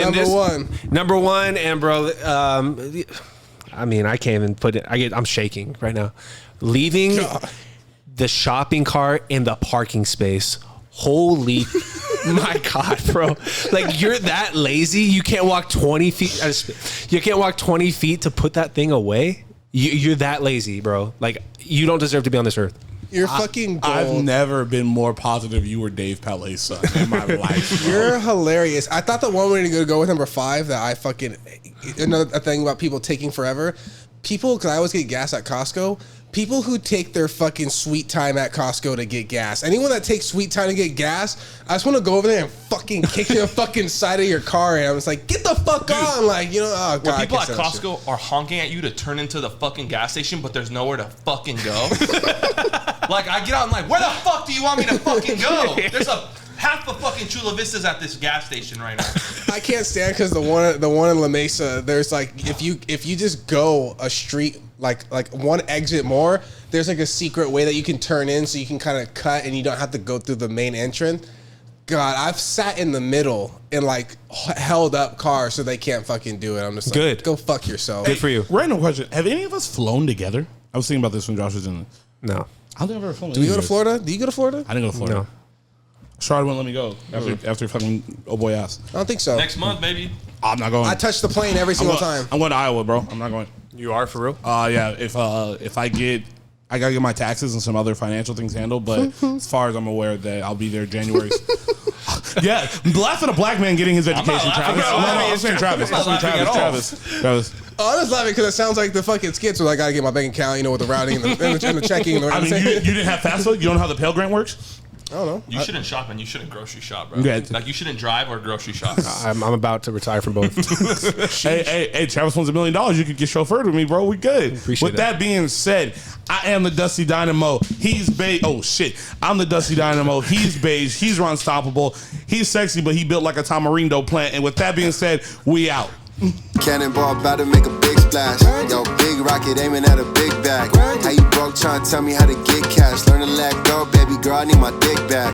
Number one, and bro, I mean, I can't even put it. I'm shaking right now. Leaving the shopping cart in the parking space. Holy, my God, bro! Like you're that lazy, you can't walk 20 feet. You can't walk 20 feet to put that thing away. You're that lazy, bro. Like you don't deserve to be on this earth. You're fucking gold. I've never been more positive you were Dave Palais son in my life. Bro. You're hilarious. I thought the one way to go with number 5 that I fucking another thing about people taking forever. People, because I always get gas at Costco. People who take their fucking sweet time at Costco to get gas. Anyone that takes sweet time to get gas, I just want to go over there and fucking kick the fucking side of your car. And I was like, get the fuck on. Like, you know, oh, God. Where people at Costco are honking at you to turn into the fucking gas station, but there's nowhere to fucking go. Like, I get out and like, where the fuck do you want me to fucking go? There's half the fucking Chula Vistas at this gas station right now. I can't stand because the one in La Mesa, there's like if you just go a street like one exit more, there's like a secret way that you can turn in so you can kind of cut and you don't have to go through the main entrance. God, I've sat in the middle and like held up cars so they can't fucking do it. I'm just like, good. Go fuck yourself. Good for you. Random question: have any of us flown together? I was thinking about this when Josh was in it. No. I don't think I've ever flown. Do we go to Florida? Do you go to Florida? I didn't go to Florida. No. Charlotte wouldn't let me go after fucking oh boy ass. I don't think so. Next month, maybe. I'm not going. I touch the plane every single time. I'm going to Iowa, bro. I'm not going. You are for real? Yeah. If I gotta get my taxes and some other financial things handled, but as far as I'm aware, that I'll be there January. Yeah, laugh at a black man getting his education. Travis. I'm saying Travis. Travis. Oh, I was laughing because it sounds like the fucking skits where I gotta get my bank account, you know, with the routing and the checking. I mean, you didn't have FAFSA? You don't know how the Pell Grant works? I don't know. You shouldn't shop and you shouldn't grocery shop, bro. Yeah. Like you shouldn't drive or grocery shop. I'm about to retire from both. hey, Travis wants $1 million. You could get chauffeured with me, bro. We good. Appreciate With that being said, I am the Dusty Dynamo. He's beige. Oh shit, I'm the Dusty Dynamo. He's beige. He's unstoppable. He's sexy, but he built like a tamarindo plant. And with that being said, we out. Cannonball about to make a big splash. Yo, big rocket aiming at a big bag. How you broke trying to tell me how to get cash? Learn to let go, baby girl, I need my dick back.